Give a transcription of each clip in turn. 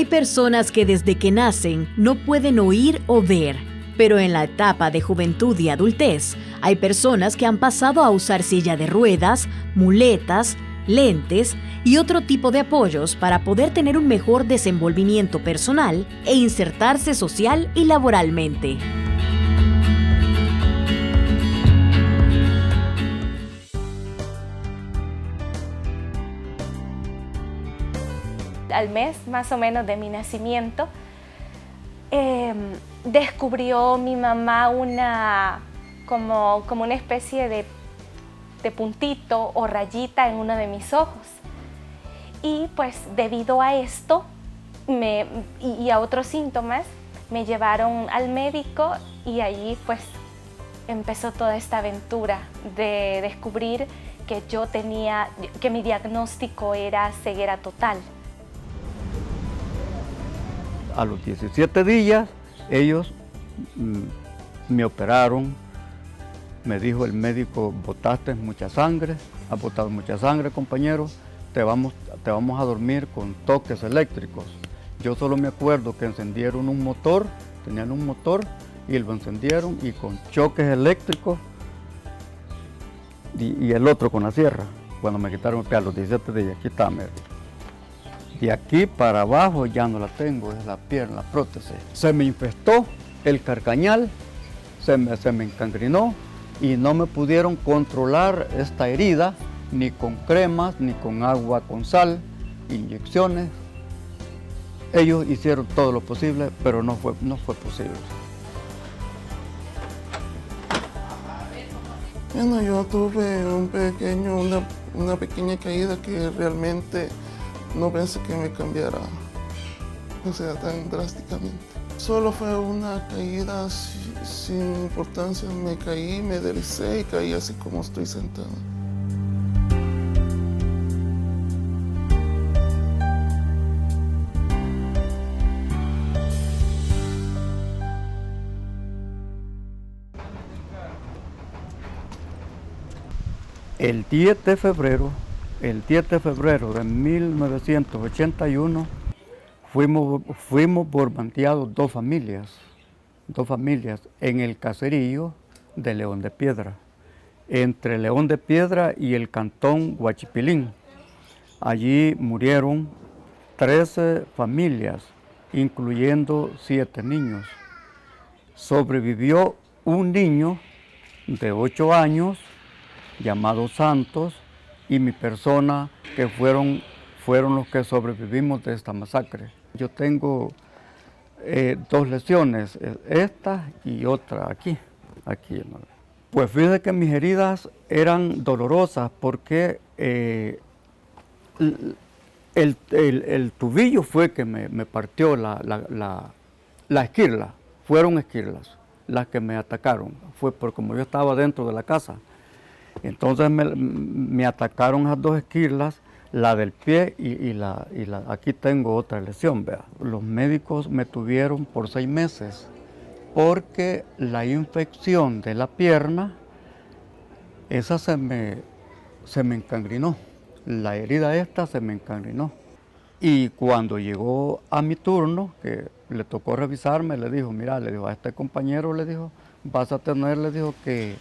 Hay personas que desde que nacen no pueden oír o ver, pero en la etapa de juventud y adultez hay personas que han pasado a usar silla de ruedas, muletas, lentes y otro tipo de apoyos para poder tener un mejor desenvolvimiento personal e insertarse social y laboralmente. Al mes más o menos de mi nacimiento, descubrió mi mamá como una especie de puntito o rayita en uno de mis ojos. Y pues debido a esto y a otros síntomas, me llevaron al médico y allí pues empezó toda esta aventura de descubrir que mi diagnóstico era ceguera total. A los 17 días, ellos me operaron. Me dijo el médico, botaste mucha sangre, has botado mucha sangre, compañero, te vamos a dormir con toques eléctricos. Yo solo me acuerdo que encendieron un motor, tenían un motor y lo encendieron y con choques eléctricos y el otro con la sierra. Cuando me quitaron el pie a los 17 días, aquí está, mira. De aquí para abajo ya no la tengo, es la pierna, la prótesis. Se me infestó el carcañal, se me encangrenó y no me pudieron controlar esta herida, ni con cremas, ni con agua con sal, inyecciones. Ellos hicieron todo lo posible, pero no fue posible. Bueno, yo tuve una pequeña caída que realmente no pensé que me cambiara, o sea, tan drásticamente. Solo fue una caída sin importancia. Me caí, me deslicé y caí así como estoy sentada. El 10 de febrero de 1981 fuimos borbanteados dos familias en el caserío de León de Piedra, entre León de Piedra y el cantón Huachipilín. Allí murieron 13 familias, incluyendo 7 niños. Sobrevivió un niño de 8 años llamado Santos y mi persona, que fueron los que sobrevivimos de esta masacre. Yo tengo 2 lesiones, esta y otra aquí. Pues fíjate que mis heridas eran dolorosas porque el tubillo fue que me partió la esquirla. Fueron esquirlas las que me atacaron. Fue por como yo estaba dentro de la casa. Entonces me atacaron las 2 esquirlas, la del pie y aquí tengo otra lesión, vea. Los médicos me tuvieron por 6 meses porque la infección de la pierna, esa se me encangrenó. La herida esta se me encangrenó. Y cuando llegó a mi turno, que le tocó revisarme, le dijo, mira, le dijo a este compañero, le dijo, vas a tener, le dijo que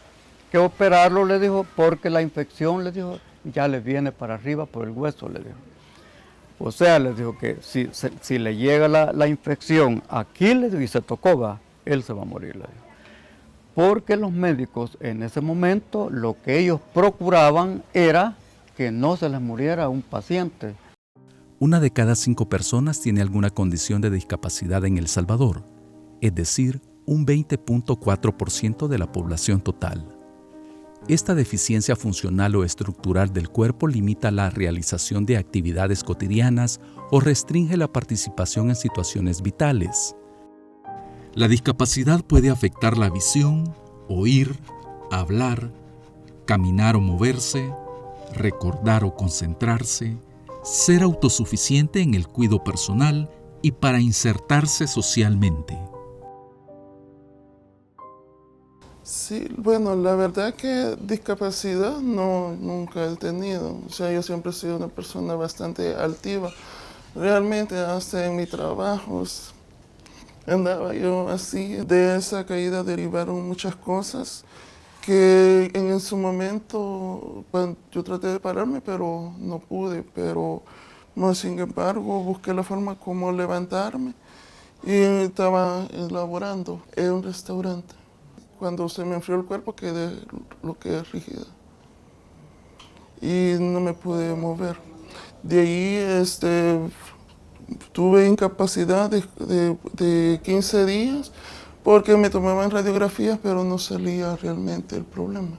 operarlo, le dijo, porque la infección, le dijo, ya le viene para arriba por el hueso, le dijo. O sea, le dijo que si le llega la infección aquí, le dijo, y se tocó, va, él se va a morir, le dijo. Porque los médicos en ese momento, lo que ellos procuraban era que no se les muriera un paciente. 1 de cada 5 personas tiene alguna condición de discapacidad en El Salvador, es decir, un 20.4% de la población total. Esta deficiencia funcional o estructural del cuerpo limita la realización de actividades cotidianas o restringe la participación en situaciones vitales. La discapacidad puede afectar la visión, oír, hablar, caminar o moverse, recordar o concentrarse, ser autosuficiente en el cuidado personal y para insertarse socialmente. Sí, bueno, la verdad que discapacidad nunca he tenido. O sea, yo siempre he sido una persona bastante altiva. Realmente hasta en mi trabajo andaba yo así. De esa caída derivaron muchas cosas que en su momento yo traté de pararme, pero no pude. Pero sin embargo busqué la forma como levantarme y estaba elaborando en un restaurante. Cuando se me enfrió el cuerpo quedé lo que es rígida y no me pude mover. De ahí tuve incapacidad de 15 días porque me tomaban radiografías, pero no salía realmente el problema.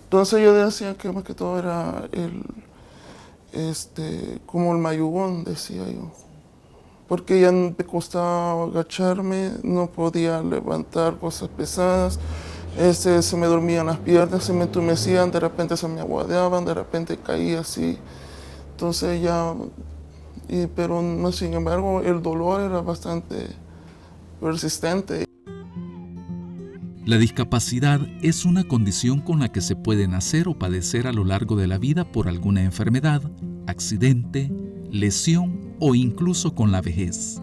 Entonces yo decía que más que todo era como el mayugón, decía yo. Porque ya me costaba agacharme, no podía levantar cosas pesadas, se me dormían las piernas, se me entumecían, de repente se me aguadeaban, de repente caía así. Entonces ya, pero no, sin embargo el dolor era bastante persistente. La discapacidad es una condición con la que se puede nacer o padecer a lo largo de la vida por alguna enfermedad, accidente, lesión o incluso con la vejez.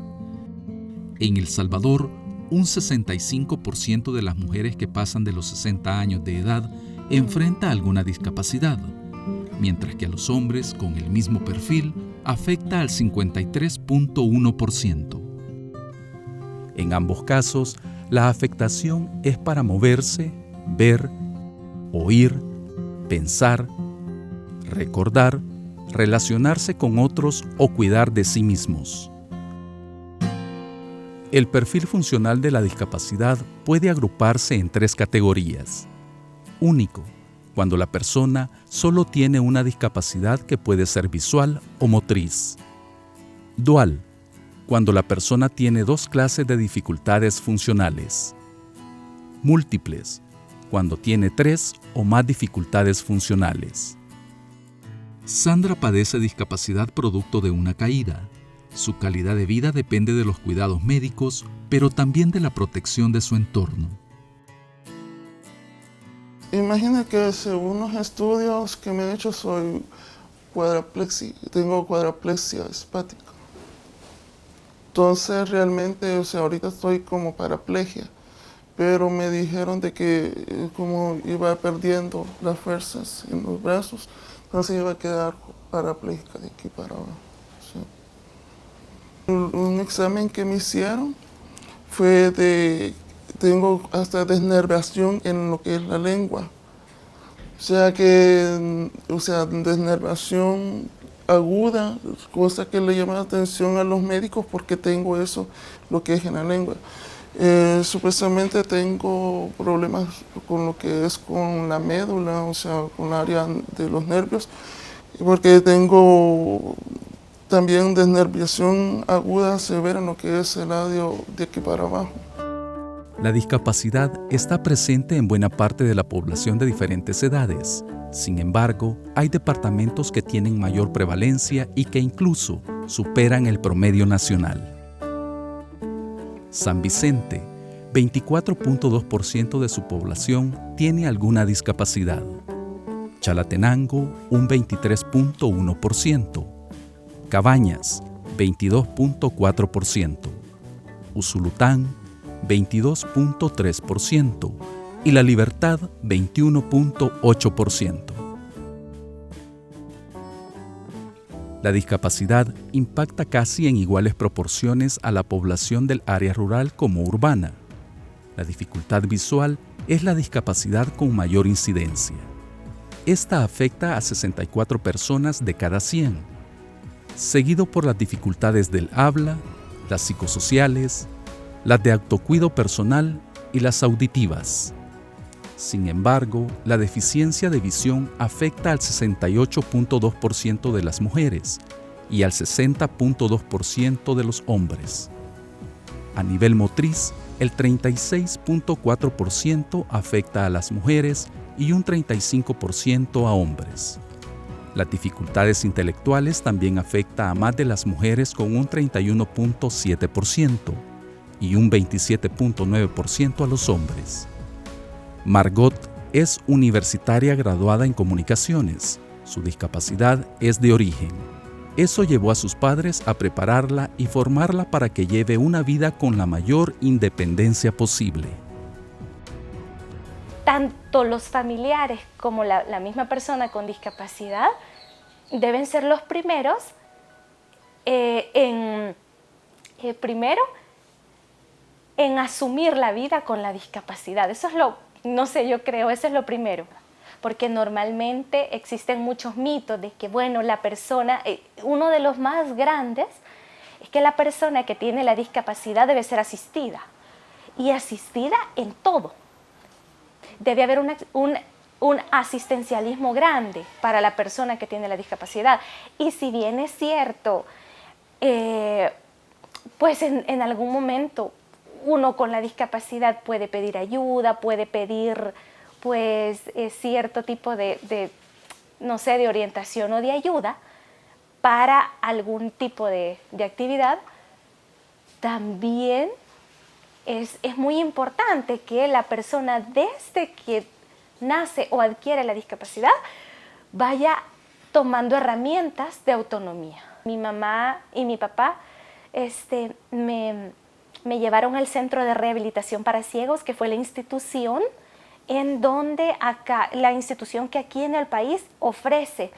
En El Salvador, un 65% de las mujeres que pasan de los 60 años de edad enfrenta alguna discapacidad, mientras que a los hombres con el mismo perfil afecta al 53.1%. En ambos casos, la afectación es para moverse, ver, oír, pensar, recordar, relacionarse con otros o cuidar de sí mismos. El perfil funcional de la discapacidad puede agruparse en 3 categorías. Único, cuando la persona solo tiene una discapacidad que puede ser visual o motriz. Dual, cuando la persona tiene 2 clases de dificultades funcionales. Múltiples, cuando tiene 3 o más dificultades funcionales. Sandra padece discapacidad producto de una caída. Su calidad de vida depende de los cuidados médicos, pero también de la protección de su entorno. Imagina que según los estudios que me he hecho tengo cuadraplexia espática. Entonces realmente, ahorita estoy como paraplegia, pero me dijeron de que como iba perdiendo las fuerzas en los brazos, entonces iba a quedar parapléjica de aquí para abajo. ¿Sí? Un examen que me hicieron fue tengo hasta desnervación en lo que es la lengua. Desnervación aguda, cosa que le llama la atención a los médicos porque tengo eso, lo que es en la lengua. Supuestamente tengo problemas con lo que es con la médula, con el área de los nervios, porque tengo también desnervación aguda severa en lo que es el labio de aquí para abajo. La discapacidad está presente en buena parte de la población de diferentes edades. Sin embargo, hay departamentos que tienen mayor prevalencia y que incluso superan el promedio nacional. San Vicente, 24.2% de su población tiene alguna discapacidad. Chalatenango, un 23.1%. Cabañas, 22.4%. Usulután, 22.3%. Y La Libertad, 21.8%. La discapacidad impacta casi en iguales proporciones a la población del área rural como urbana. La dificultad visual es la discapacidad con mayor incidencia. Esta afecta a 64 personas de cada 100, seguido por las dificultades del habla, las psicosociales, las de autocuidado personal y las auditivas. Sin embargo, la deficiencia de visión afecta al 68.2% de las mujeres y al 60.2% de los hombres. A nivel motriz, el 36.4% afecta a las mujeres y un 35% a hombres. Las dificultades intelectuales también afectan a más de las mujeres con un 31.7% y un 27.9% a los hombres. Margot es universitaria graduada en comunicaciones. Su discapacidad es de origen. Eso llevó a sus padres a prepararla y formarla para que lleve una vida con la mayor independencia posible. Tanto los familiares como la misma persona con discapacidad deben ser los primeros en asumir la vida con la discapacidad. Eso es yo creo, eso es lo primero. Porque normalmente existen muchos mitos de que, bueno, la persona, uno de los más grandes es que la persona que tiene la discapacidad debe ser asistida. Y asistida en todo. Debe haber un asistencialismo grande para la persona que tiene la discapacidad. Y si bien es cierto, pues en algún momento uno con la discapacidad puede pedir ayuda, puede pedir pues cierto tipo de orientación o de ayuda para algún tipo de actividad, también es muy importante que la persona desde que nace o adquiere la discapacidad vaya tomando herramientas de autonomía. Mi mamá y mi papá me llevaron al Centro de Rehabilitación para Ciegos, que fue la institución la institución que aquí en el país ofrece,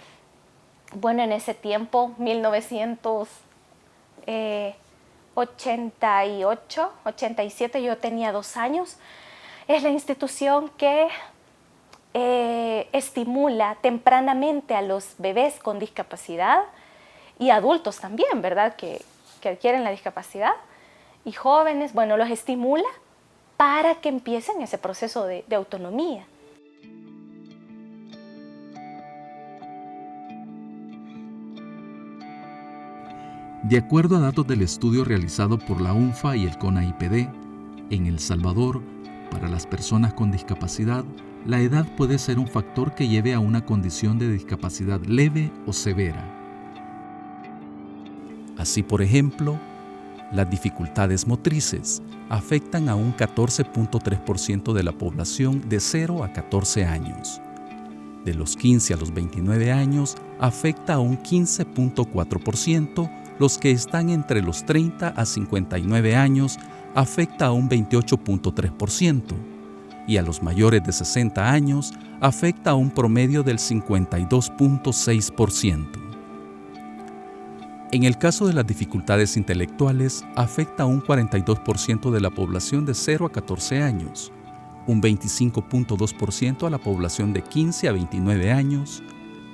bueno, en ese tiempo, 1988, 87, yo tenía 2 años, es la institución que estimula tempranamente a los bebés con discapacidad y adultos también, ¿verdad?, que adquieren la discapacidad, y jóvenes, bueno, los estimula para que empiecen ese proceso de autonomía. De acuerdo a datos del estudio realizado por la UNFA y el CONAIPD, en El Salvador, para las personas con discapacidad, la edad puede ser un factor que lleve a una condición de discapacidad leve o severa. Así, por ejemplo, las dificultades motrices afectan a un 14.3% de la población de 0 a 14 años. De los 15 a los 29 años, afecta a un 15.4%, los que están entre los 30 a 59 años, afecta a un 28.3%, y a los mayores de 60 años, afecta a un promedio del 52.6%. En el caso de las dificultades intelectuales, afecta a un 42% de la población de 0 a 14 años, un 25.2% a la población de 15 a 29 años,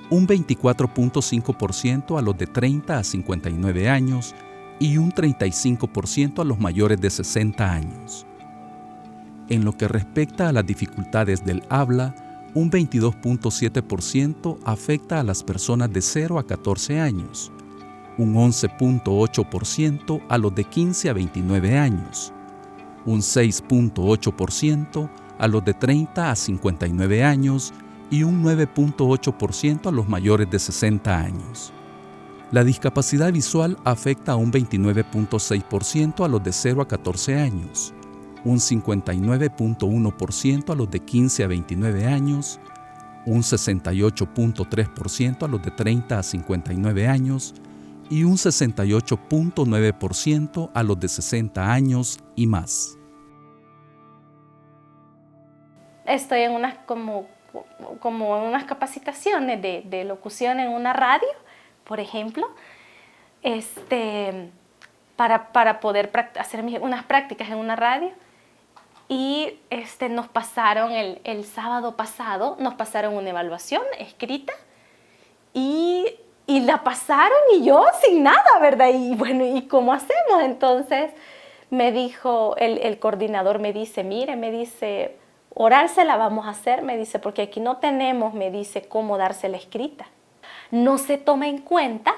un 24.5% a los de 30 a 59 años y un 35% a los mayores de 60 años. En lo que respecta a las dificultades del habla, un 22.7% afecta a las personas de 0 a 14 años, un 11.8% a los de 15 a 29 años, un 6.8% a los de 30 a 59 años y un 9.8% a los mayores de 60 años. La discapacidad visual afecta a un 29.6% a los de 0 a 14 años, un 59.1% a los de 15 a 29 años, un 68.3% a los de 30 a 59 años y un 68.9% a los de 60 años y más. Estoy en unas como en unas capacitaciones de locución en una radio, por ejemplo, para poder hacer unas prácticas en una radio. Y nos pasaron el sábado pasado, nos pasaron una evaluación escrita y la pasaron y yo sin nada, ¿verdad? Y bueno, ¿y cómo hacemos? Entonces me dijo, el coordinador me dice, mire, me dice, oral se la vamos a hacer, me dice, porque aquí no tenemos, me dice, cómo dársela escrita. No se toma en cuenta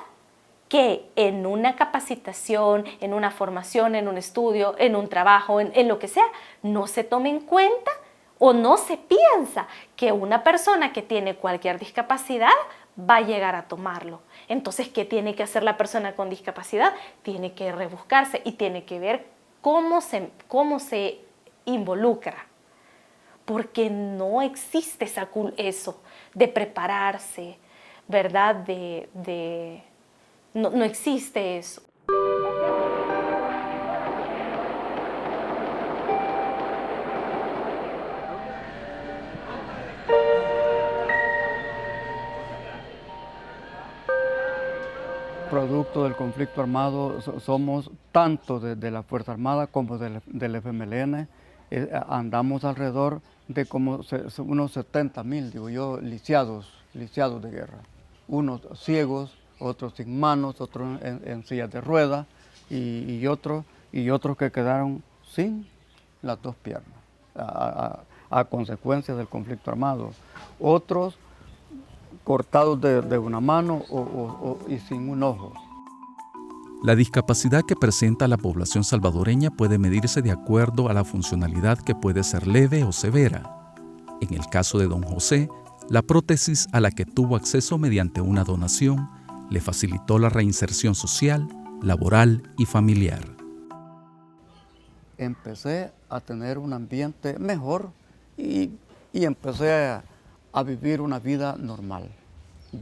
que en una capacitación, en una formación, en un estudio, en un trabajo, en lo que sea, no se tome en cuenta o no se piensa que una persona que tiene cualquier discapacidad va a llegar a tomarlo. Entonces, ¿qué tiene que hacer la persona con discapacidad? Tiene que rebuscarse y tiene que ver cómo se involucra. Porque no existe eso de prepararse, ¿verdad? De no existe eso. Producto del conflicto armado somos tanto de la Fuerza Armada como del FMLN. Andamos alrededor de como unos 70,000, digo yo, lisiados de guerra. Unos ciegos, otros sin manos, otros en sillas de ruedas y otros que quedaron sin las dos piernas a consecuencia del conflicto armado. Otros cortados de una mano y sin un ojo. La discapacidad que presenta la población salvadoreña puede medirse de acuerdo a la funcionalidad, que puede ser leve o severa. En el caso de don José, la prótesis a la que tuvo acceso mediante una donación le facilitó la reinserción social, laboral y familiar. Empecé a tener un ambiente mejor y empecé a vivir una vida normal.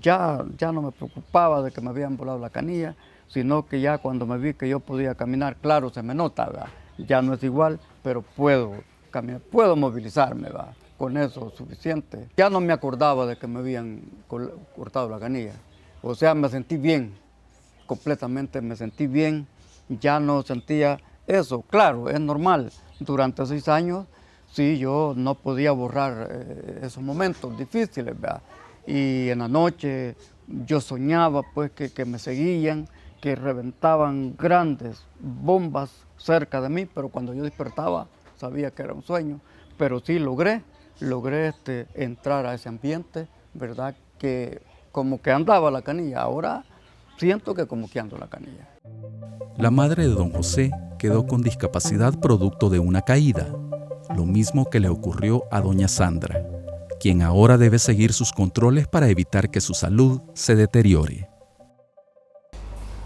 Ya no me preocupaba de que me habían volado la canilla, sino que ya cuando me vi que yo podía caminar, claro, se me nota, ¿verdad? Ya no es igual, pero puedo caminar, puedo movilizarme, ¿verdad? Con eso es suficiente. Ya no me acordaba de que me habían cortado la canilla. O sea, me sentí bien, completamente me sentí bien, ya no sentía eso. Claro, es normal, durante 6 años, sí, yo no podía borrar esos momentos difíciles, ¿verdad? Y en la noche yo soñaba pues que me seguían, que reventaban grandes bombas cerca de mí, pero cuando yo despertaba sabía que era un sueño. Pero sí logré entrar a ese ambiente, ¿verdad? Que como que andaba la canilla, ahora siento que como que ando la canilla. La madre de don José quedó con discapacidad producto de una caída, lo mismo que le ocurrió a doña Sandra, quien ahora debe seguir sus controles para evitar que su salud se deteriore.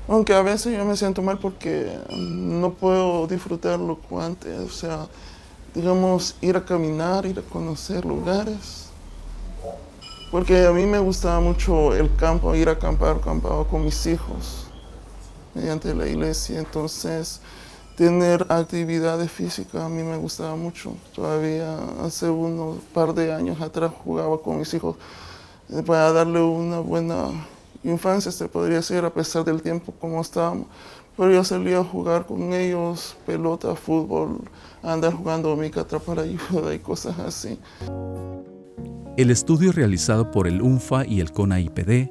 Aunque a veces yo me siento mal porque no puedo disfrutarlo como antes, o sea, digamos, ir a caminar, ir a conocer lugares. Porque a mí me gustaba mucho el campo, ir a acampar, acampaba con mis hijos mediante la iglesia, entonces tener actividades físicas a mí me gustaba mucho. Todavía hace unos par de años atrás jugaba con mis hijos para darle una buena infancia, se podría decir, a pesar del tiempo como estábamos. Pero yo salía a jugar con ellos, pelota, fútbol, andar jugando mica, atrapar ayuda y cosas así. El estudio realizado por el UNFA y el CONAIPD,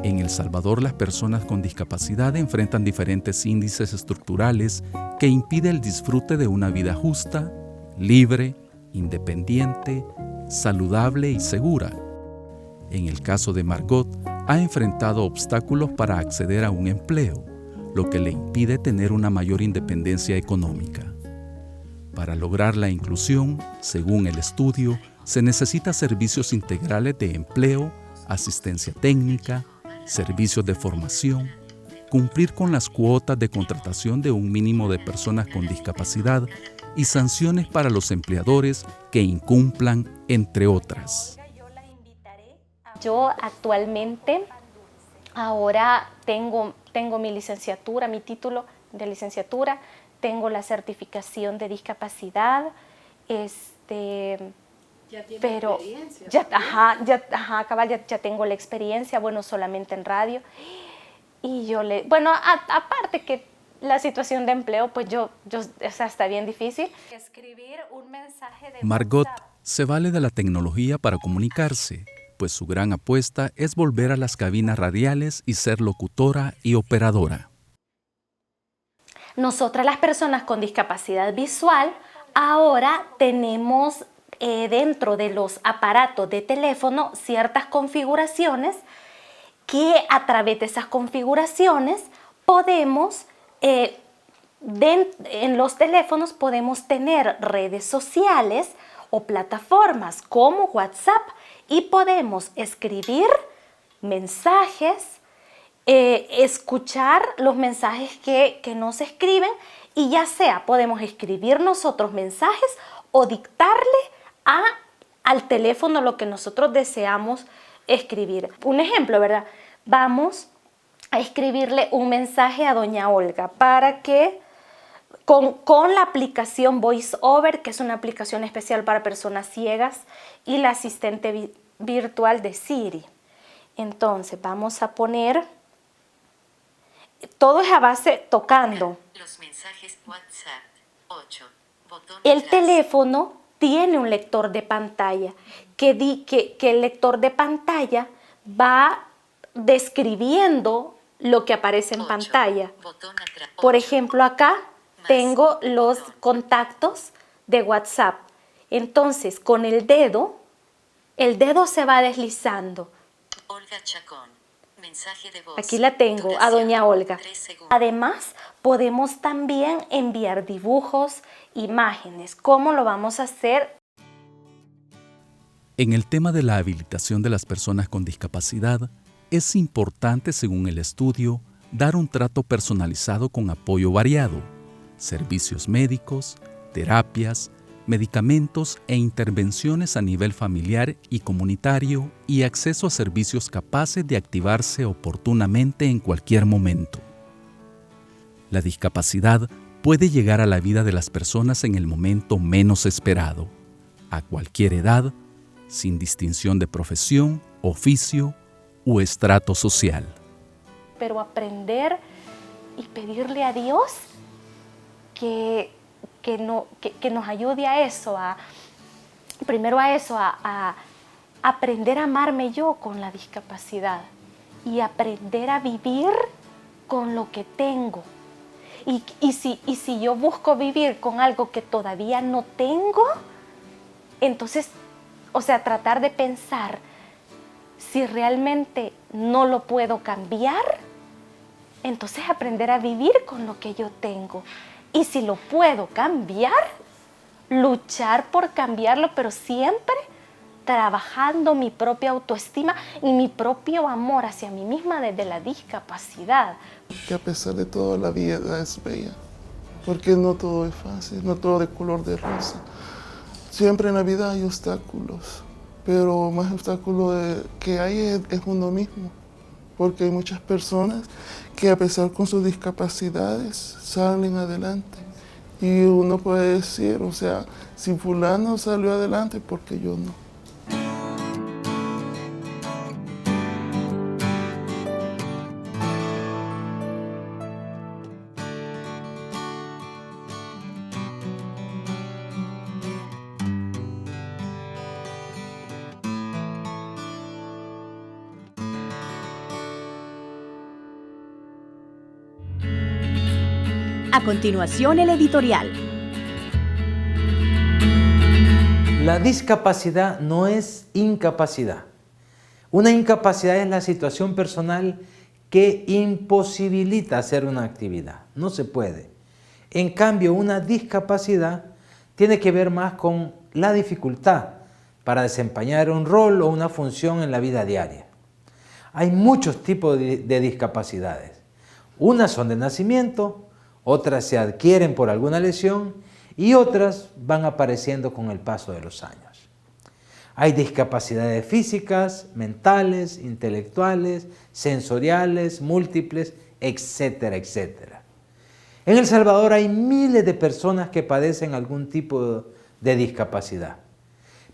en El Salvador las personas con discapacidad enfrentan diferentes índices estructurales que impiden el disfrute de una vida justa, libre, independiente, saludable y segura. En el caso de Margot, ha enfrentado obstáculos para acceder a un empleo, lo que le impide tener una mayor independencia económica. Para lograr la inclusión, según el estudio, se necesita servicios integrales de empleo, asistencia técnica, servicios de formación, cumplir con las cuotas de contratación de un mínimo de personas con discapacidad y sanciones para los empleadores que incumplan, entre otras. Yo actualmente ahora tengo mi licenciatura, mi título de licenciatura, tengo la certificación de discapacidad, ya tiene pero experiencia. cabal, ya tengo la experiencia, bueno, solamente en radio. Y aparte que la situación de empleo, pues o sea, está bien difícil. Escribir un mensaje de Margot WhatsApp. se vale de la tecnología para comunicarse, pues su gran apuesta es volver a las cabinas radiales y ser locutora y operadora. Nosotras las personas con discapacidad visual ahora tenemos dentro de los aparatos de teléfono ciertas configuraciones que a través de esas configuraciones podemos, en los teléfonos podemos tener redes sociales o plataformas como WhatsApp y podemos escribir mensajes, escuchar los mensajes que nos escriben y ya sea podemos escribir nosotros mensajes o dictarle al teléfono lo que nosotros deseamos escribir. Un ejemplo, ¿verdad? Vamos a escribirle un mensaje a doña Olga para que con la aplicación VoiceOver, que es una aplicación especial para personas ciegas, y la asistente virtual de Siri. Entonces vamos a poner, todo es a base tocando. Los mensajes WhatsApp 8, botón El atrás. teléfono tiene un lector de pantalla, que el lector de pantalla va describiendo lo que aparece en 8, pantalla. botón atrás. Por 8, ejemplo, acá tengo los contactos de WhatsApp. Entonces, con el dedo se va deslizando. Olga Chacón. Mensaje de voz. Aquí la tengo, a Duración, doña Olga. 3 segundos. Además, podemos también enviar dibujos, imágenes. ¿Cómo lo vamos a hacer? En el tema de la habilitación de las personas con discapacidad, es importante, según el estudio, dar un trato personalizado con apoyo variado, servicios médicos, terapias, medicamentos e intervenciones a nivel familiar y comunitario y acceso a servicios capaces de activarse oportunamente en cualquier momento. La discapacidad puede llegar a la vida de las personas en el momento menos esperado, a cualquier edad, sin distinción de profesión, oficio u estrato social. Pero aprender y pedirle a Dios que nos ayude a eso, primero a aprender a amarme yo con la discapacidad y aprender a vivir con lo que tengo. Y si yo busco vivir con algo que todavía no tengo, entonces, o sea, tratar de pensar si realmente no lo puedo cambiar, entonces aprender a vivir con lo que yo tengo. Y si lo puedo cambiar, luchar por cambiarlo, pero siempre trabajando mi propia autoestima y mi propio amor hacia mí misma desde la discapacidad. Que a pesar de todo la vida es bella, porque no todo es fácil, no todo de color de rosa. Siempre en la vida hay obstáculos, pero más obstáculo que hay es uno mismo, porque hay muchas personas que a pesar con sus discapacidades salen adelante. Y uno puede decir, o sea, si fulano salió adelante, ¿por qué yo no? A continuación, el editorial. La discapacidad no es incapacidad. Una incapacidad es la situación personal que imposibilita hacer una actividad. No se puede. En cambio, una discapacidad tiene que ver más con la dificultad para desempeñar un rol o una función en la vida diaria. Hay muchos tipos de discapacidades. Unas son de nacimiento, otras se adquieren por alguna lesión y otras van apareciendo con el paso de los años. Hay discapacidades físicas, mentales, intelectuales, sensoriales, múltiples, etcétera, etcétera. En El Salvador hay miles de personas que padecen algún tipo de discapacidad,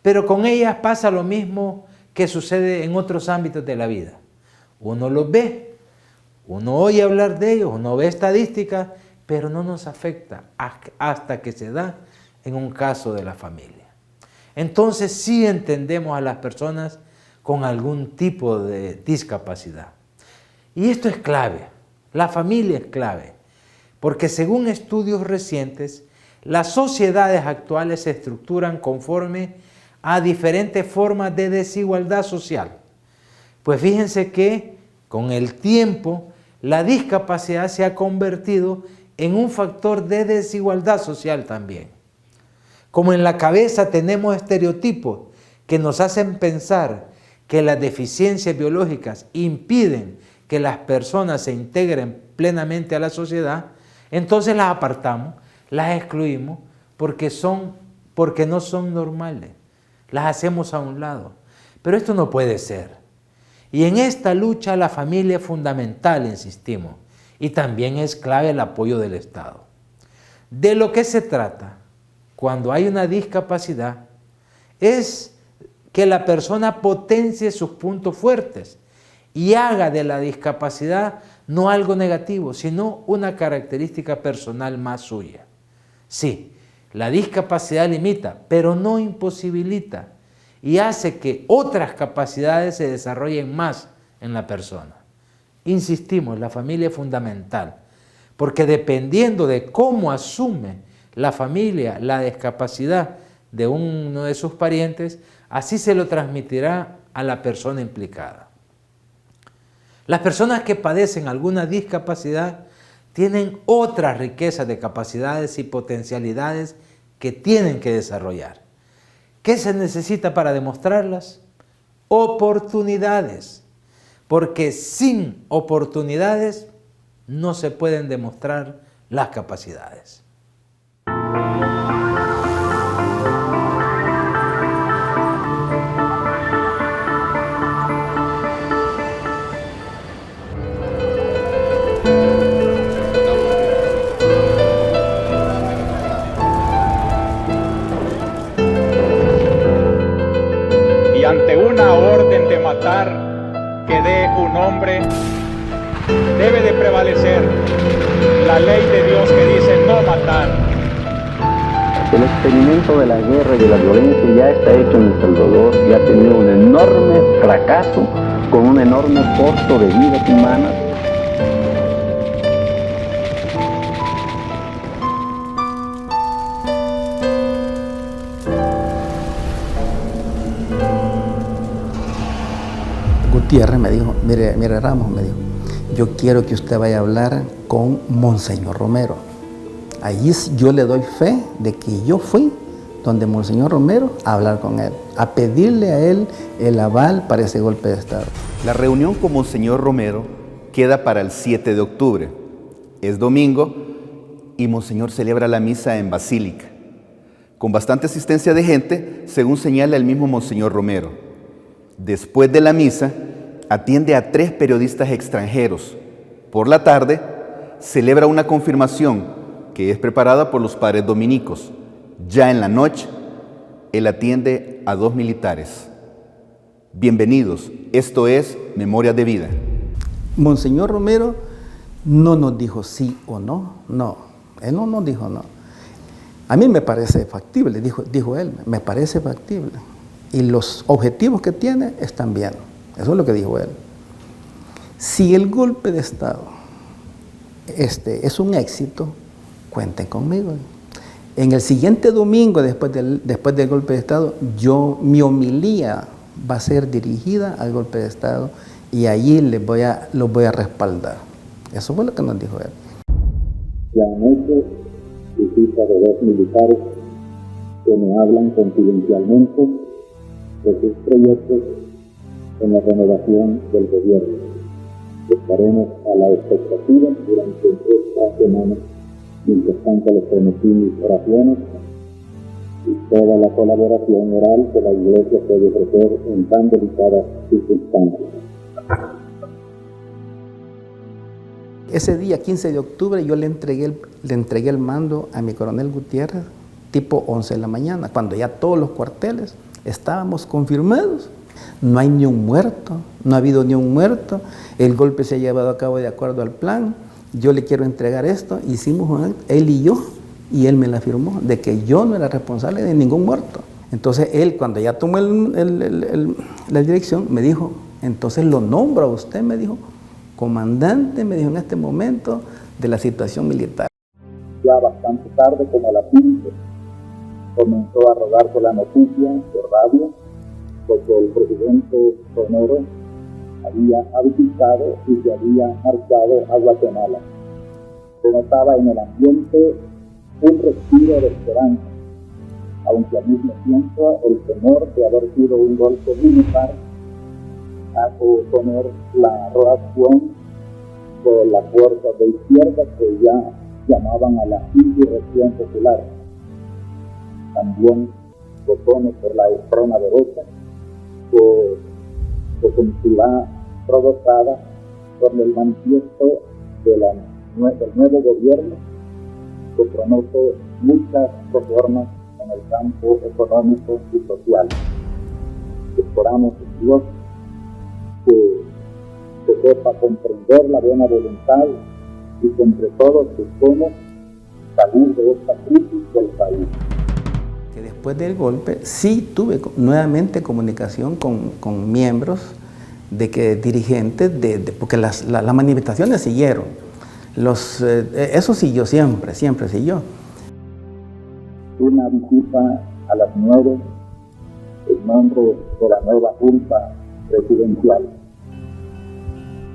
pero con ellas pasa lo mismo que sucede en otros ámbitos de la vida. Uno los ve, uno oye hablar de ellos, uno ve estadísticas, pero no nos afecta hasta que se da en un caso de la familia. Entonces sí entendemos a las personas con algún tipo de discapacidad. Y esto es clave, la familia es clave, porque según estudios recientes, las sociedades actuales se estructuran conforme a diferentes formas de desigualdad social. Pues fíjense que con el tiempo la discapacidad se ha convertido en un factor de desigualdad social también. Como en la cabeza tenemos estereotipos que nos hacen pensar que las deficiencias biológicas impiden que las personas se integren plenamente a la sociedad, entonces las apartamos, las excluimos porque no son normales, las hacemos a un lado. Pero esto no puede ser. Y en esta lucha la familia es fundamental, insistimos, y también es clave el apoyo del Estado. De lo que se trata cuando hay una discapacidad es que la persona potencie sus puntos fuertes y haga de la discapacidad no algo negativo, sino una característica personal más suya. Sí, la discapacidad limita, pero no imposibilita y hace que otras capacidades se desarrollen más en la persona. Insistimos, la familia es fundamental, porque dependiendo de cómo asume la familia la discapacidad de uno de sus parientes, así se lo transmitirá a la persona implicada. Las personas que padecen alguna discapacidad tienen otras riquezas de capacidades y potencialidades que tienen que desarrollar. ¿Qué se necesita para demostrarlas? Oportunidades, porque sin oportunidades no se pueden demostrar las capacidades. Ante una orden de matar que dé un hombre, debe de prevalecer la ley de Dios que dice no matar. El experimento de la guerra y de la violencia ya está hecho en El Salvador y ha tenido un enorme fracaso con un enorme costo de vidas humanas. Gutiérrez me dijo, mire Ramos, me dijo, yo quiero que usted vaya a hablar con Monseñor Romero. Allí yo le doy fe de que yo fui donde Monseñor Romero a hablar con él, a pedirle a él el aval para ese golpe de Estado. La reunión con Monseñor Romero queda para el 7 de octubre. Es domingo y Monseñor celebra la misa en Basílica, con bastante asistencia de gente, según señala el mismo Monseñor Romero. Después de la misa, atiende a 3 periodistas extranjeros. Por la tarde, celebra una confirmación que es preparada por los padres dominicos. Ya en la noche, él atiende a 2 militares. Bienvenidos, esto es Memorias de Vida. Monseñor Romero no nos dijo sí o no, no, él no nos dijo no. A mí me parece factible, dijo él, me parece factible. Y los objetivos que tiene están bien. Eso es lo que dijo él. Si el golpe de Estado es un éxito, cuenten conmigo. En el siguiente domingo, después del golpe de Estado, mi homilía va a ser dirigida al golpe de Estado y allí los voy a respaldar. Eso fue lo que nos dijo él. La noche visita de 2 militares que me hablan confidencialmente de sus proyectos en la renovación del gobierno. Estaremos a la expectativa durante esta semana, mientras tanto les prometí mis oraciones y toda la colaboración oral que la Iglesia puede ofrecer en tan delicadas circunstancias. Ese día, 15 de octubre, yo le entregué el mando a mi coronel Gutiérrez, tipo 11 de la mañana, cuando ya todos los cuarteles estábamos confirmados. No hay ni un muerto, no ha habido ni un muerto, el golpe se ha llevado a cabo de acuerdo al plan, yo le quiero entregar esto, hicimos él y yo, y él me la firmó, de que yo no era responsable de ningún muerto. Entonces él, cuando ya tomó la dirección, me dijo, entonces lo nombro a usted, me dijo, comandante, me dijo en este momento, de la situación militar. Ya bastante tarde, como a las 15, comenzó a rodarse la noticia por radio, porque el presidente Romero había abdicado y se había marchado a Guatemala. Se notaba en el ambiente un respiro de esperanza, aunque al mismo tiempo el temor de haber sido un golpe militar hace poner la reacción de las fuerzas de izquierda que ya llamaban a la insurrección popular. También votones por la extrema derecha que sentirá provocada por el manifiesto del nuevo gobierno que promete muchas reformas en el campo económico y social. Esperamos en Dios que sepa comprender la buena voluntad y que entre todos busquemos salir de esta crisis del país. Que después del golpe sí tuve nuevamente comunicación con miembros dirigentes, porque las manifestaciones siguieron. Eso siguió siempre siguió. Una visita a las 9 en nombre de la nueva junta presidencial.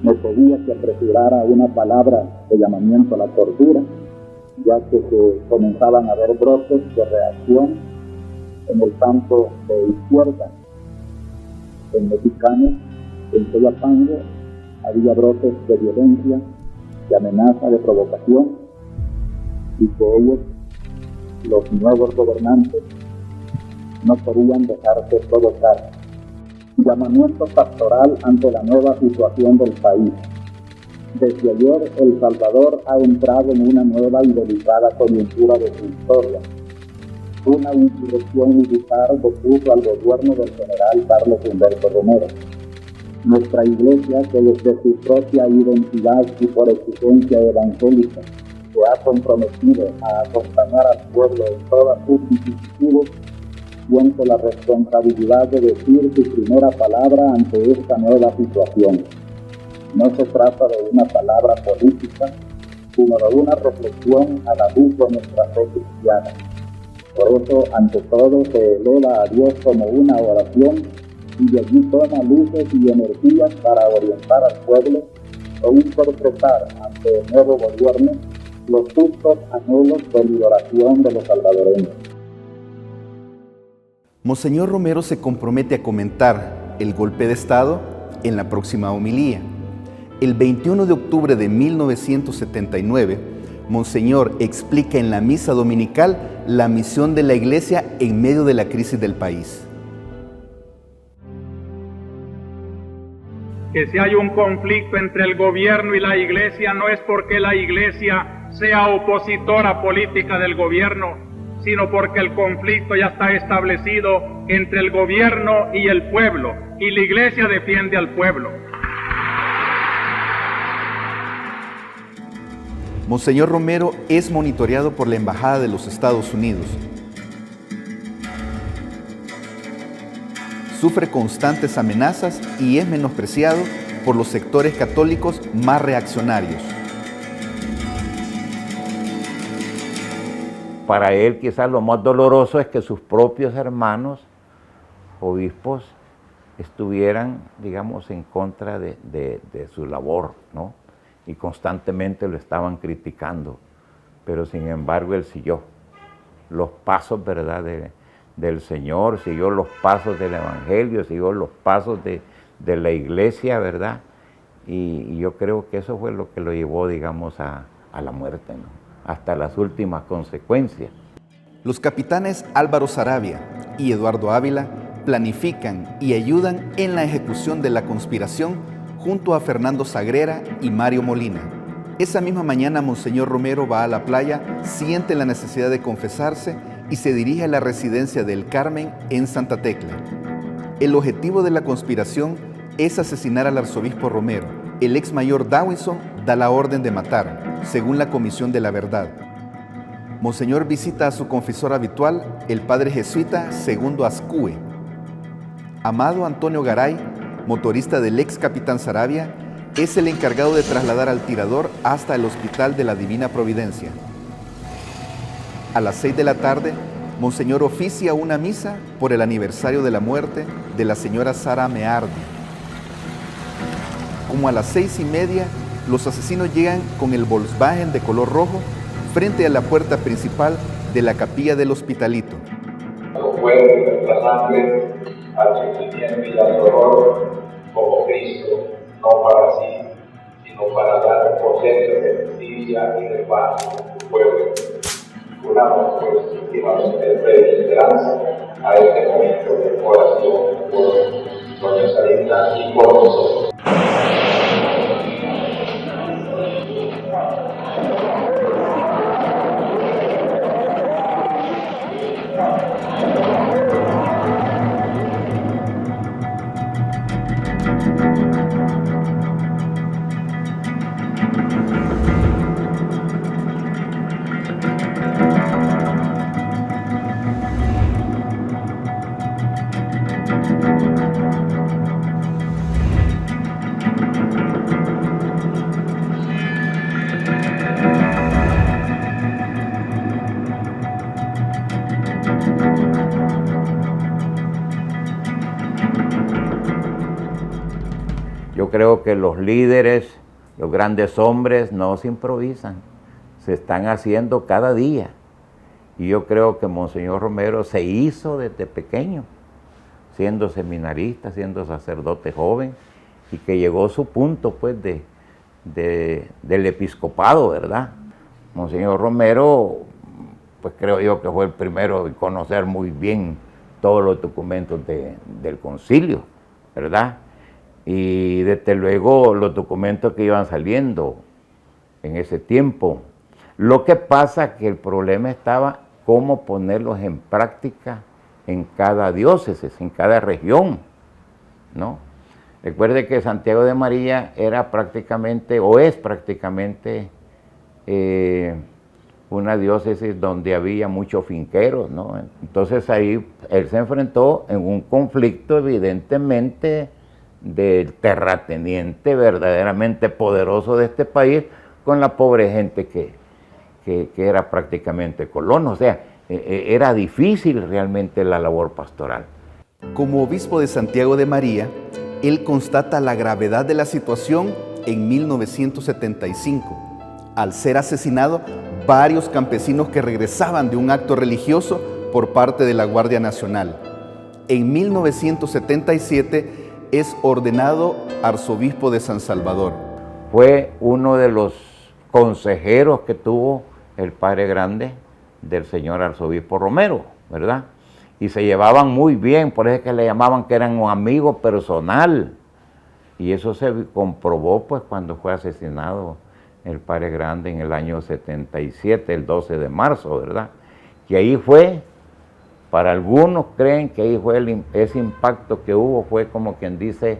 Me pedía que apresurara una palabra de llamamiento a la cordura, ya que se comenzaban a ver brotes de reacción en el campo de izquierda. En Mexicano, en Soyapango, había brotes de violencia, de amenaza, de provocación, y que ellos, los nuevos gobernantes, no podían dejarse provocar. Llamamiento pastoral ante la nueva situación del país. Desde ayer, El Salvador ha entrado en una nueva y delicada coyuntura de su historia. Una insurrección militar depuso al gobierno del general Carlos Humberto Romero. Nuestra iglesia, que desde su propia identidad y por exigencia evangélica se ha comprometido a acompañar al pueblo en todas sus vicisitudes, siente la responsabilidad de decir su primera palabra ante esta nueva situación. No se trata de una palabra política, sino de una reflexión a la luz de nuestra fe cristiana. Por eso, ante todo, se eleva a Dios como una oración y de allí toma luces y energías para orientar al pueblo o interpretar ante el nuevo gobierno los justos anhelos de liberación de los salvadoreños. Monseñor Romero se compromete a comentar el golpe de Estado en la próxima homilía. El 21 de octubre de 1979, Monseñor explica en la misa dominical la misión de la Iglesia en medio de la crisis del país. Que si hay un conflicto entre el gobierno y la Iglesia, no es porque la Iglesia sea opositora política del gobierno, sino porque el conflicto ya está establecido entre el gobierno y el pueblo, y la Iglesia defiende al pueblo. Monseñor Romero es monitoreado por la Embajada de los Estados Unidos. Sufre constantes amenazas y es menospreciado por los sectores católicos más reaccionarios. Para él quizás lo más doloroso es que sus propios hermanos, obispos, estuvieran, digamos, en contra de su labor, ¿no? Y constantemente lo estaban criticando. Pero sin embargo él siguió los pasos, ¿verdad?, del Señor, siguió los pasos del Evangelio, siguió los pasos de la Iglesia, ¿verdad? Y yo creo que eso fue lo que lo llevó, digamos, a la muerte, ¿no? Hasta las últimas consecuencias. Los capitanes Álvaro Saravia y Eduardo Ávila planifican y ayudan en la ejecución de la conspiración junto a Fernando Sagrera y Mario Molina. Esa misma mañana, Monseñor Romero va a la playa, siente la necesidad de confesarse y se dirige a la residencia del Carmen en Santa Tecla. El objetivo de la conspiración es asesinar al arzobispo Romero. El ex mayor Dawinson da la orden de matar, según la Comisión de la Verdad. Monseñor visita a su confesor habitual, el padre jesuita Segundo Ascue. Amado Antonio Garay, motorista del ex capitán Saravia, es el encargado de trasladar al tirador hasta el Hospital de la Divina Providencia. A las 6 de la tarde, Monseñor oficia una misa por el aniversario de la muerte de la señora Sara Meardi. Como a las 6:30, los asesinos llegan con el Volkswagen de color rojo frente a la puerta principal de la capilla del Hospitalito. Fue nuestra sangre al sufrimiento y al dolor como Cristo, no para sí, sino para dar potente de justicia y de paz a su pueblo. Unamos pues últimamente fe y esperanza a este momento de oración por doña Sarita y por nosotros. Yo creo que los líderes, los grandes hombres no se improvisan, se están haciendo cada día. Y yo creo que Monseñor Romero se hizo desde pequeño, siendo seminarista, siendo sacerdote joven, y que llegó a su punto pues del episcopado, ¿verdad? Monseñor Romero, pues creo yo que fue el primero en conocer muy bien todos los documentos del concilio, ¿verdad? Y desde luego los documentos que iban saliendo en ese tiempo. Lo que pasa que el problema estaba cómo ponerlos en práctica en cada diócesis, en cada región, ¿no? Recuerde que Santiago de María era prácticamente, o es prácticamente, una diócesis donde había muchos finqueros, ¿no? Entonces ahí él se enfrentó en un conflicto evidentemente del terrateniente verdaderamente poderoso de este país con la pobre gente que era prácticamente colono. O sea, era difícil realmente la labor pastoral. Como obispo de Santiago de María, él constata la gravedad de la situación en 1975, al ser asesinado varios campesinos que regresaban de un acto religioso por parte de la Guardia Nacional. En 1977 es ordenado arzobispo de San Salvador. Fue uno de los consejeros que tuvo el padre grande del señor arzobispo Romero, ¿verdad? Y se llevaban muy bien, por eso es que le llamaban que eran un amigo personal. Y eso se comprobó pues cuando fue asesinado el padre grande en el año 77, el 12 de marzo, ¿verdad? Que ahí fue, para algunos creen que ahí fue ese impacto que hubo, fue como quien dice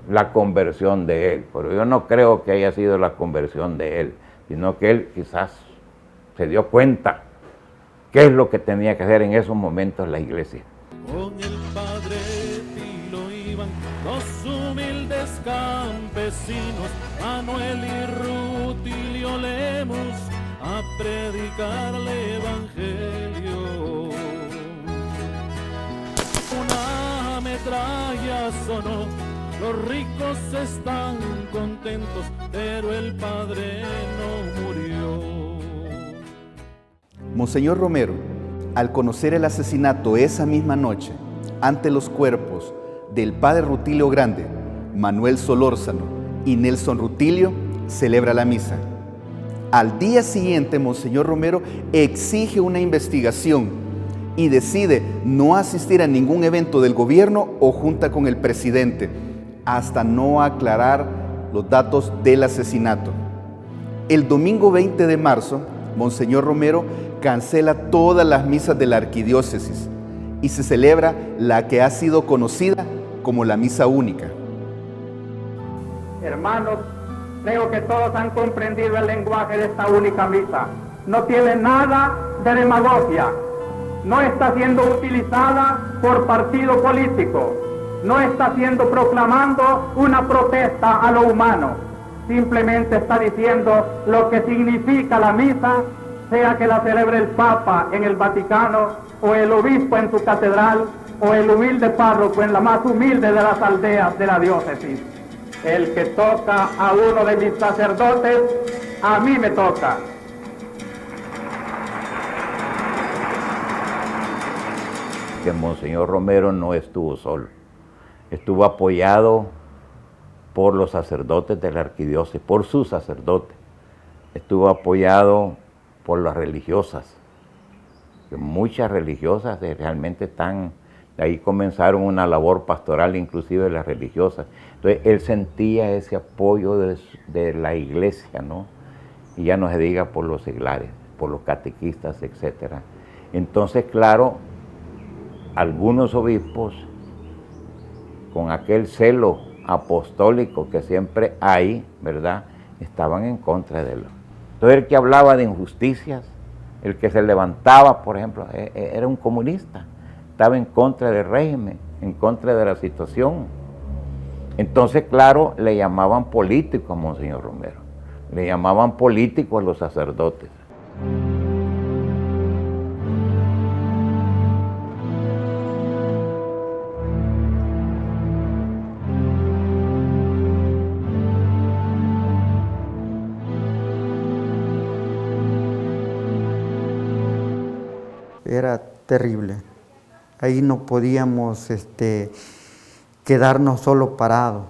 la conversión de él. Pero yo no creo que haya sido la conversión de él, sino que él quizás se dio cuenta qué es lo que tenía que hacer en esos momentos la iglesia. Con el padre Tilo iban dos humildes campesinos, Manuel y Rutilio Lemos, a predicar el evangelio. Una metralla sonó, los ricos están contentos, pero el padre no murió. Monseñor Romero, al conocer el asesinato esa misma noche, ante los cuerpos del padre Rutilio Grande, Manuel Solórzano y Nelson Rutilio, celebra la misa. Al día siguiente, Monseñor Romero exige una investigación y decide no asistir a ningún evento del gobierno o junta con el presidente, hasta no aclarar los datos del asesinato. El domingo 20 de marzo, Monseñor Romero cancela todas las misas de la arquidiócesis y se celebra la que ha sido conocida como la misa única. Hermanos, creo que todos han comprendido el lenguaje de esta única misa. No tiene nada de demagogia, no está siendo utilizada por partido político, no está siendo proclamando una protesta a lo humano, simplemente está diciendo lo que significa la misa, sea que la celebre el Papa en el Vaticano, o el obispo en su catedral, o el humilde párroco en la más humilde de las aldeas de la diócesis. El que toca a uno de mis sacerdotes, a mí me toca. Que Monseñor Romero no estuvo solo, estuvo apoyado por los sacerdotes de la arquidiócesis, por sus sacerdotes, estuvo apoyado por las religiosas, que muchas religiosas realmente están, de ahí comenzaron una labor pastoral inclusive de las religiosas. Entonces él sentía ese apoyo de la iglesia, ¿no? Y ya no se diga por los seglares, por los catequistas, etc. Entonces, claro, algunos obispos, con aquel celo apostólico que siempre hay, ¿verdad?, estaban en contra de él. Entonces el que hablaba de injusticias, el que se levantaba, por ejemplo, era un comunista, estaba en contra del régimen, en contra de la situación. Entonces, claro, le llamaban político a Monseñor Romero, le llamaban político a los sacerdotes. era terrible. Ahí no podíamos quedarnos solo parados.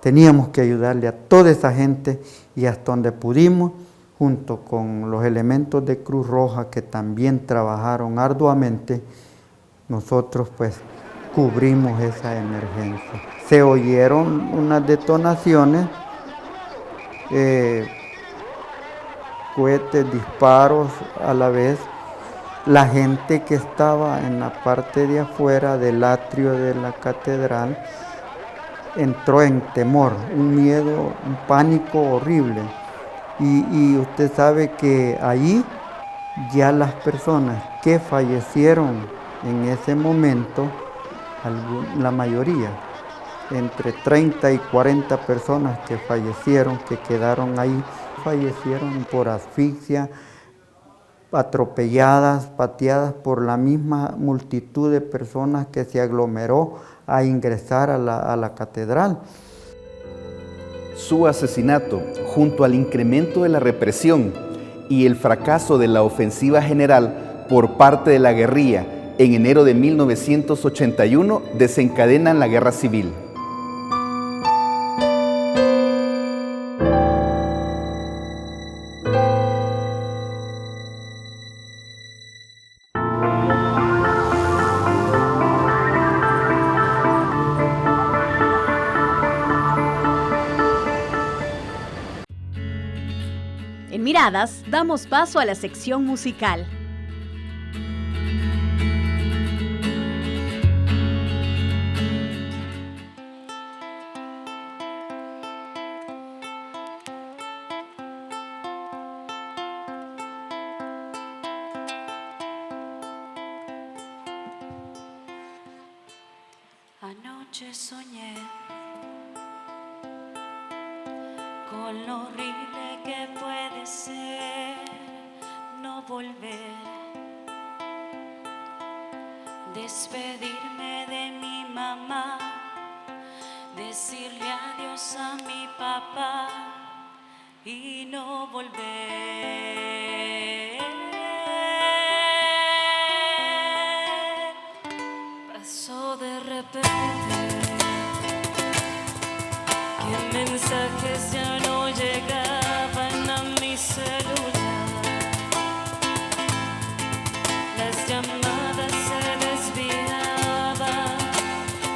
Teníamos que ayudarle a toda esa gente y hasta donde pudimos, junto con los elementos de Cruz Roja que también trabajaron arduamente, nosotros pues cubrimos esa emergencia. Se oyeron unas detonaciones, cohetes, disparos a la vez. La gente que estaba en la parte de afuera del atrio de la catedral entró en temor, un miedo, un pánico horrible. Y usted sabe que ahí ya las personas que fallecieron en ese momento, la mayoría, entre 30 y 40 personas que fallecieron, que quedaron ahí, fallecieron por asfixia, atropelladas, pateadas por la misma multitud de personas que se aglomeró a ingresar a la catedral. Su asesinato, junto al incremento de la represión y el fracaso de la ofensiva general por parte de la guerrilla en enero de 1981, desencadenan la guerra civil. En Miradas, damos paso a la sección musical. Anoche soñé con lo horrible que puede ser no volver, despedirme de mi mamá, decirle adiós a mi papá y no volver. Pasó de repente que mensajes ya no llegaban a mi celular, las llamadas se desviaban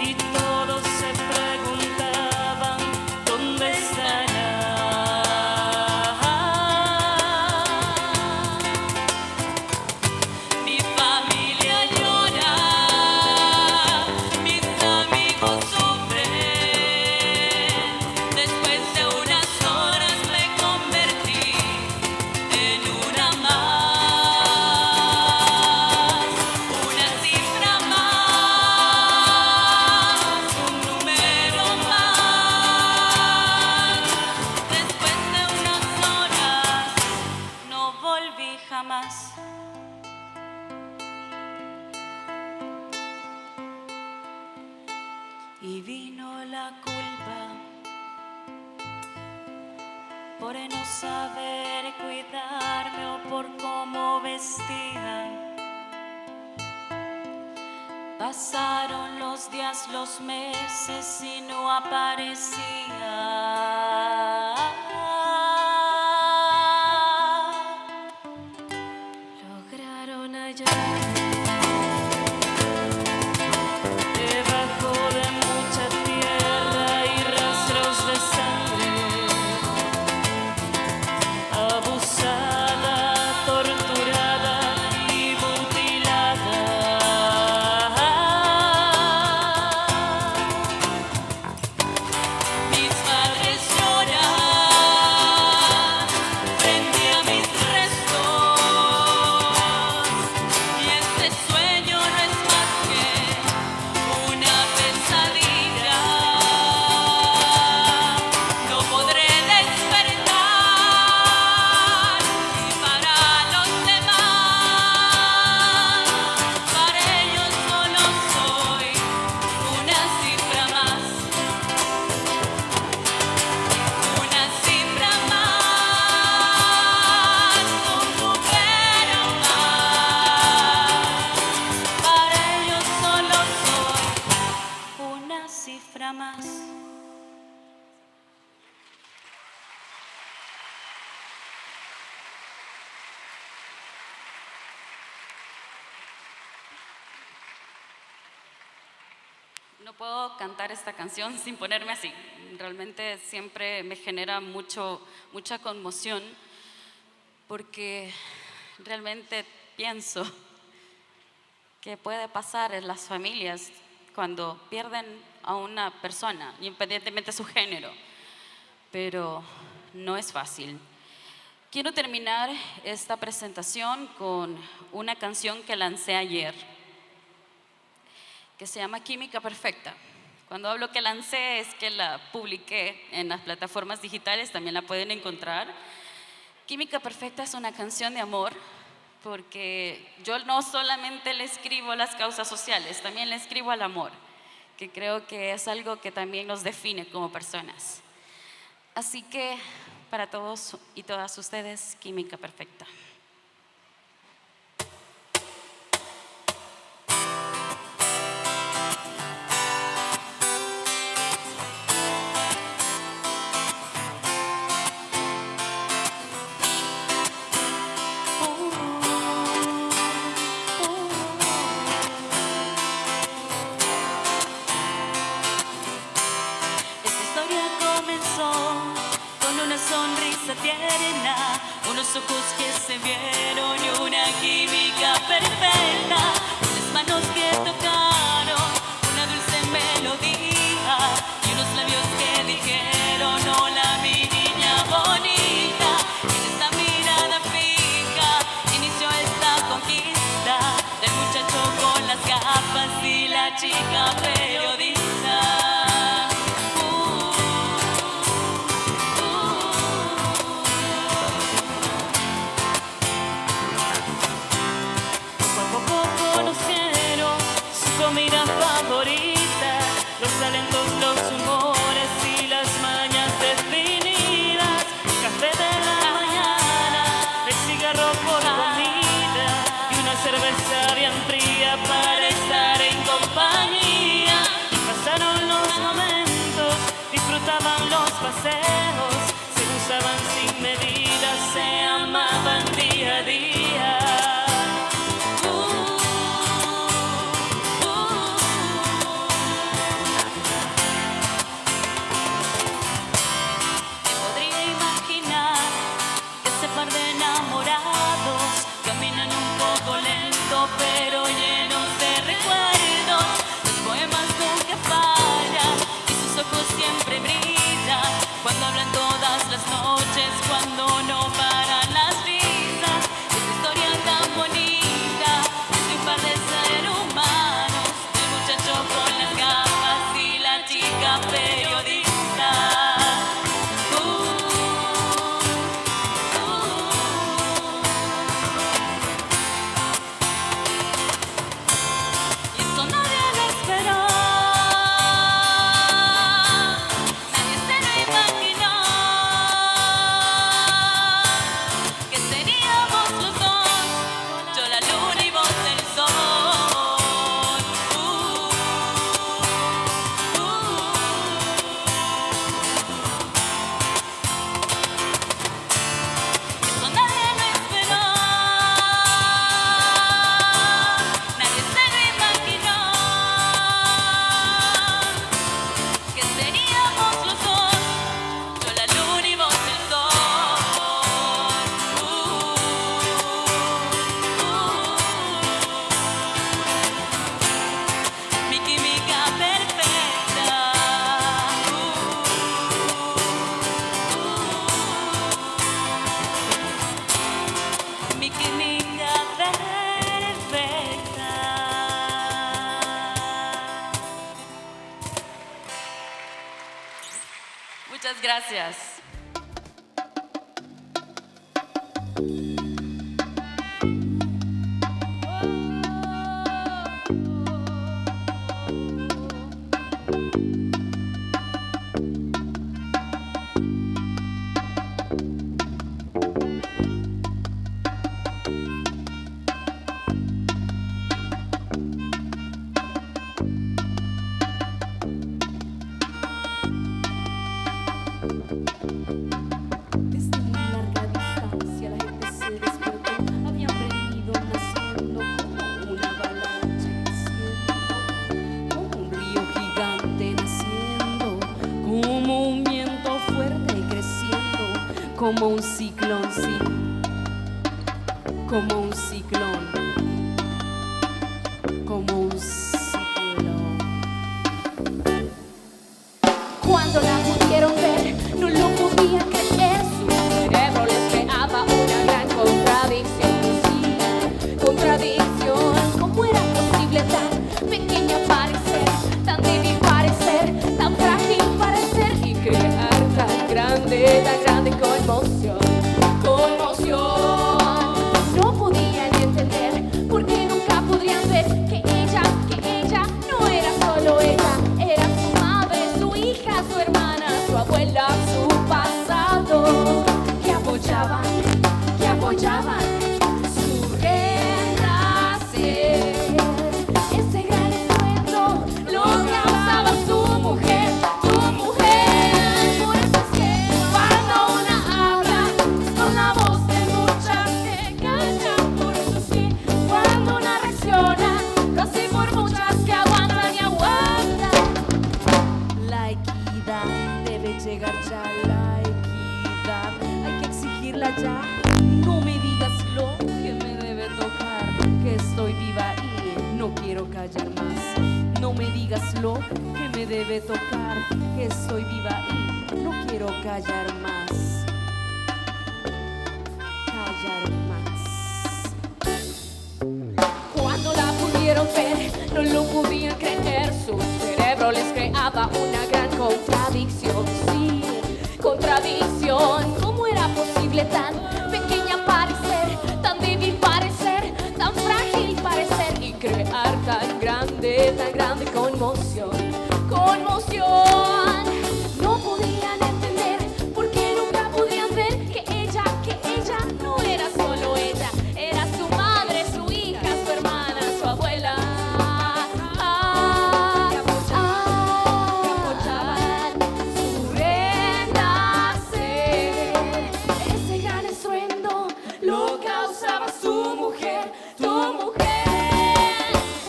y todos se preguntaban dónde estará. Mi familia llora, mis amigos sufren. Después de unas horas me convertí en una más, una cifra más, un número más. Después de unas horas no volví jamás. Y vino la culpa por no saber cuidarme o por cómo vestía. Pasaron los días, los meses y no aparecía. Lograron hallarme debajo de mucha tierra y rastros de sangre, abusada, torturada y mutilada. No puedo cantar esta canción sin ponerme así. Realmente siempre me genera mucha conmoción porque realmente pienso que puede pasar en las familias cuando pierden a una persona, independientemente de su género, pero no es fácil. Quiero terminar esta presentación con una canción que lancé ayer, que se llama Química Perfecta. Cuando hablo que lancé es que la publiqué en las plataformas digitales, también la pueden encontrar. Química Perfecta es una canción de amor, porque yo no solamente le escribo a las causas sociales, también le escribo al amor, que creo que es algo que también nos define como personas. Así que para todos y todas ustedes, Química Perfecta. Tierna, unos ojos que se vieron y una química perfecta, unas manos que tocaron una dulce melodía y unos labios que dijeron hola mi niña bonita. En esta mirada fija inició esta conquista del muchacho con las gafas y la chica periodista. Comida favorita, los talentos, los humores y las mañas definidas. Café de la mañana, el cigarro por comida y una cerveza bien fría para estar en compañía. Y pasaron los momentos, disfrutaban los paseos, se usaban sin medida, se amaban día a día. Pero llenos de recuerdos, los poemas nunca fallan y sus ojos siempre brillan cuando hablan todas las noches, cuando no paran las risas. Esta historia tan bonita es de un par de seres humanos, el muchacho con las gafas y la chica periodista. Muchas gracias. como un ciclón, sí, como un ciclón, como un ciclón. Cuando la pudieron ver, no lo podían creer. Su cerebro les creaba una gran contradicción. Sí, contradicción. ¿Cómo era posible tan pequeña parecer, tan débil parecer, tan frágil parecer y crear tan grande conmoción? Conmoción. No podían entender porque nunca podrían ver que ella no era solo ella, era su madre, su hija, su hermana, su abuela, su pasado, que apoyaban su renacer. Ese gran estruendo lo causaba su mujer, tu mujer. Por eso es que cuando una habla es con la voz de muchas que callan. Por eso es que cuando una reacciona lo hace por muchas que aguantan y aguantan. La equidad debe llegar ya, la equidad hay que exigirla ya. No me digas lo que me debe tocar, que estoy viva y no quiero callar más. No me digas lo que me debe tocar, que estoy viva y no quiero callar más. Callar más. Cuando la pudieron ver, no lo podían creer. Su cerebro les creaba una gran contradicción. Sí, contradicción. ¿Cómo era posible tan pequeña parecer, tan débil parecer, tan frágil parecer y crear tan grande conmoción? Conmoción. No podían entender porque nunca podían ver que ella no era solo ella, era su madre, su hija, su hermana, su abuela. Que apoyaban su renacer. Ese gran estruendo lo causaba su mujer, tu mujer.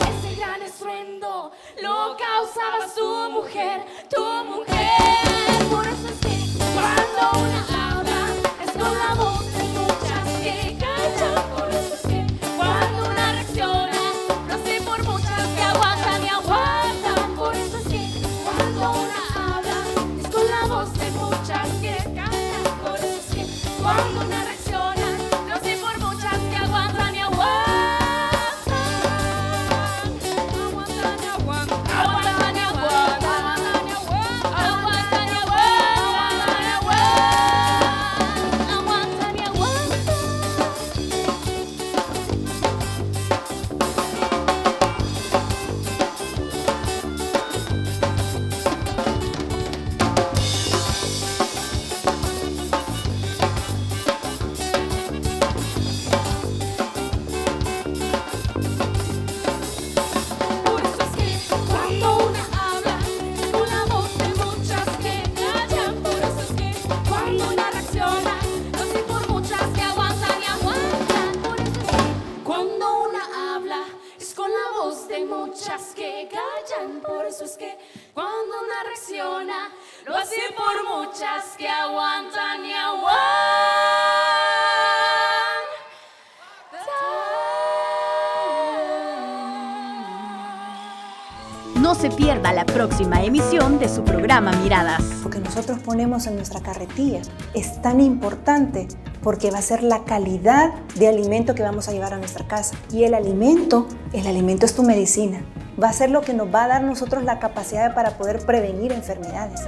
Ese gran estruendo lo causaba su mujer, tu mujer. Por eso es que cuando una habla es con la voz de muchas que callan. Por eso es que cuando una reacciona lo hace por muchas que aguantan y aguantan. Por eso es que cuando una habla es con la voz de muchas que callan. Por eso es que cuando una reacciona lo hace por muchas que aguantan y aguantan. Aguantan y aguantan. Aguantan y aguantan. Aguantan y aguantan. Aguantan y aguantan. Por eso es que cuando una habla es con la voz de muchas que callan. Por eso es que cuando una reacciona lo hace por muchas que aguantan y aguantan. Por eso es que cuando una habla es con la voz de muchas que callan. Por eso es que cuando una reacciona lo hace por muchas que aguantan y No se pierda la próxima emisión de su programa Miradas. Lo que nosotros ponemos en nuestra carretilla es tan importante porque va a ser la calidad de alimento que vamos a llevar a nuestra casa. Y el alimento es tu medicina. Va a ser lo que nos va a dar a nosotros la capacidad para poder prevenir enfermedades.